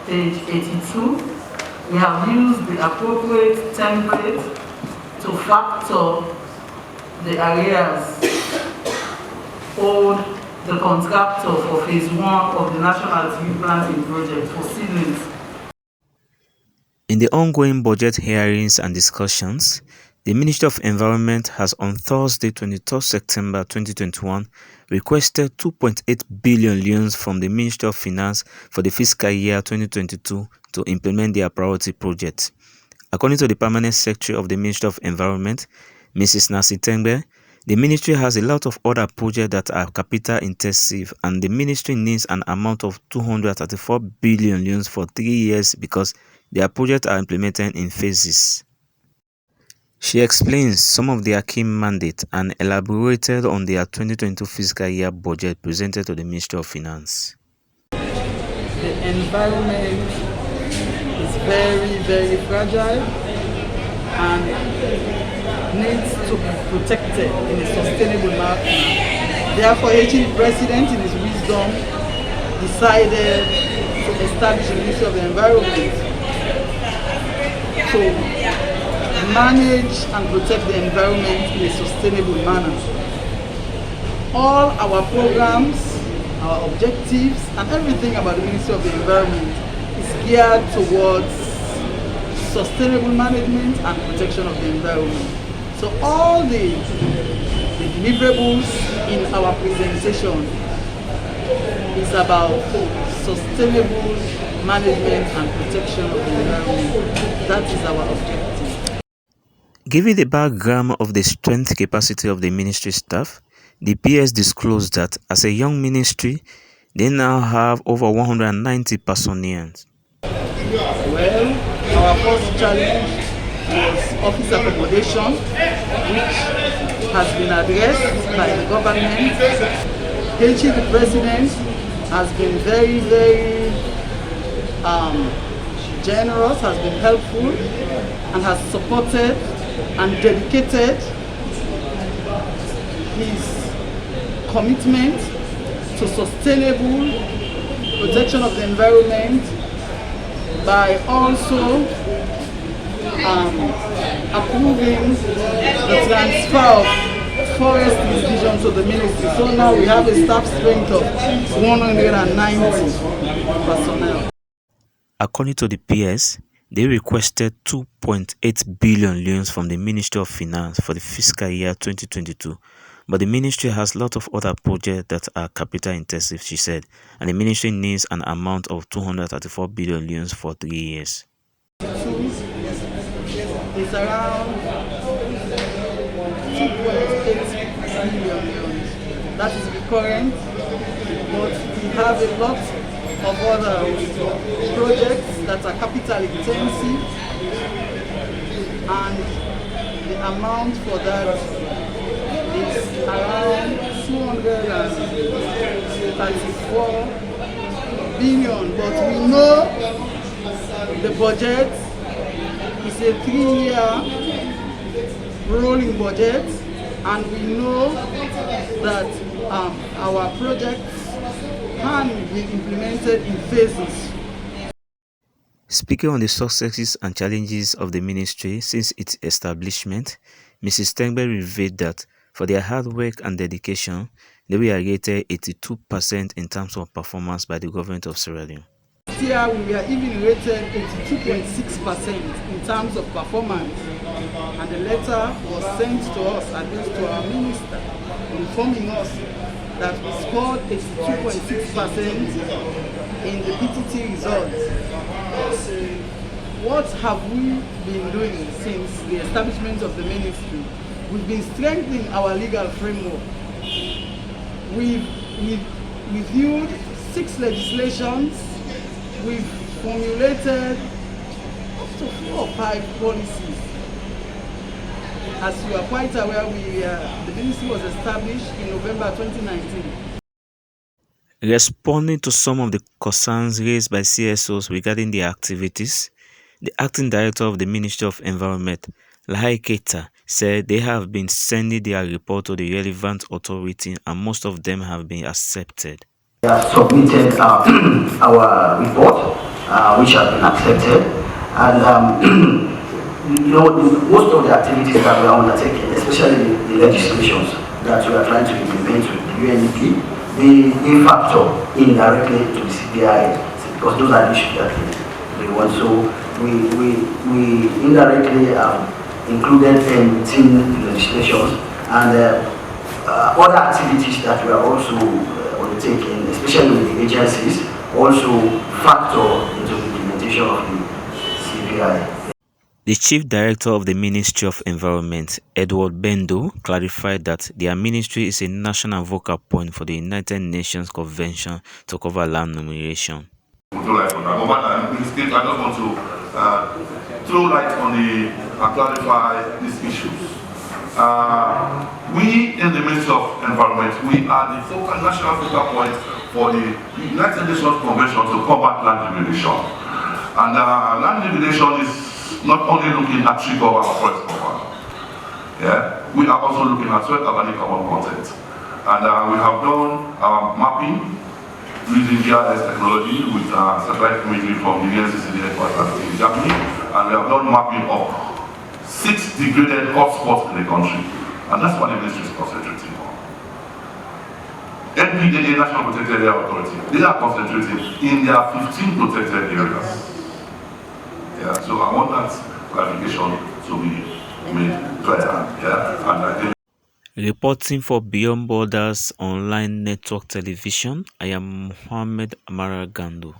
page 82, we have used the appropriate template to factor the arrears owed the contractor for phase 1 of the National Tree Planting Project for seedlings. In the ongoing budget hearings and discussions, the Ministry of Environment has on Thursday, 23 September 2021, requested 2.8 billion loans from the Ministry of Finance for the fiscal year 2022 to implement their priority projects. According to the Permanent Secretary of the Ministry of Environment, Mrs. Nancy Tengbeh, the ministry has a lot of other projects that are capital intensive, and the ministry needs an amount of 234 billion loans for 3 years because their projects are implemented in phases. She explains some of their key mandates and elaborated on their 2022 fiscal year budget presented to the Ministry of Finance. The environment is very, very fragile and needs to be protected in a sustainable manner. Therefore, the President, in his wisdom, decided to establish the Ministry of the Environment to manage and protect the environment in a sustainable manner. All our programs, our objectives, and everything about the Ministry of the Environment is geared towards sustainable management and protection of the environment. So all the deliverables in our presentation is about sustainable management and protection of the environment. That is our objective. Given the background of the strength capacity of the ministry staff, the PS disclosed that as a young ministry, they now have over 190 personnel. Well, our first challenge was office accommodation, which has been addressed by the government. The President has been very, very generous, has been helpful, and has supported and dedicated his commitment to sustainable protection of the environment by also approving the transfer of forest division to the ministry. So now we have a staff strength of 190 personnel. According to the PS, they requested 2.8 billion loans from the Ministry of Finance for the fiscal year 2022, but the ministry has a lot of other projects that are capital intensive, she said, and the ministry needs an amount of 234 billion loans for 3 years. It's around 2.8 billion loans. That is the current, but we have a lot of other projects that are capital intensive, and the amount for that is around 234 billion. But we know the budget is a 3-year rolling budget, and we know that our projects can be implemented in phases. Speaking on the successes and challenges of the ministry since its establishment, Mrs. Tengbeh revealed that for their hard work and dedication, they were rated 82% in terms of performance by the government of Sierra Leone. This year we are even rated 82.6% in terms of performance, and the letter was sent to us, at least to our minister, informing us that we scored 82.6% in the PTT results. What have we been doing since the establishment of the ministry? We've been strengthening our legal framework. We've reviewed 6 legislations. We've formulated up to 4 or 5 policies. As you are quite aware, the ministry was established in November 2019. Responding to some of the concerns raised by CSOs regarding their activities, the acting director of the Ministry of Environment, KEITA, said they have been sending their report to the relevant authority and most of them have been accepted. We have submitted our report which have been accepted. And most of the activities that we are undertaking, especially the legislations that we are trying to implement with the UNDP, they factor indirectly to the CPI, because those are the issues that they want. So we indirectly included them within the legislations, and other activities that we are also undertaking, especially with the agencies, also factor into the implementation of the CPI. The Chief Director of the Ministry of Environment, Edward BENDU, clarified that their ministry is a national focal point for the United Nations Convention to cover land remuneration. I just want to throw light on and clarify these issues. We in the Ministry of Environment, we are the national focal point for the United Nations Convention to combat land degradation. And land degradation is not only looking at tree cover or forest cover. Yeah, we are also looking at soil organic carbon content. And we have done mapping using GIS technology with satellite imagery from the UNCCD headquarters in Germany. And we have done mapping of 6 degraded hotspots in the country. And that's what the ministry is concentrating on. NPAA, National Protected Area Authority, they are concentrating in their 15 protected areas. Yeah, so I want that clarification to be made clear. Yeah, and I think. Reporting for Beyond Borders Online Network Television, I am MOHAMED, AMARA, GANDO.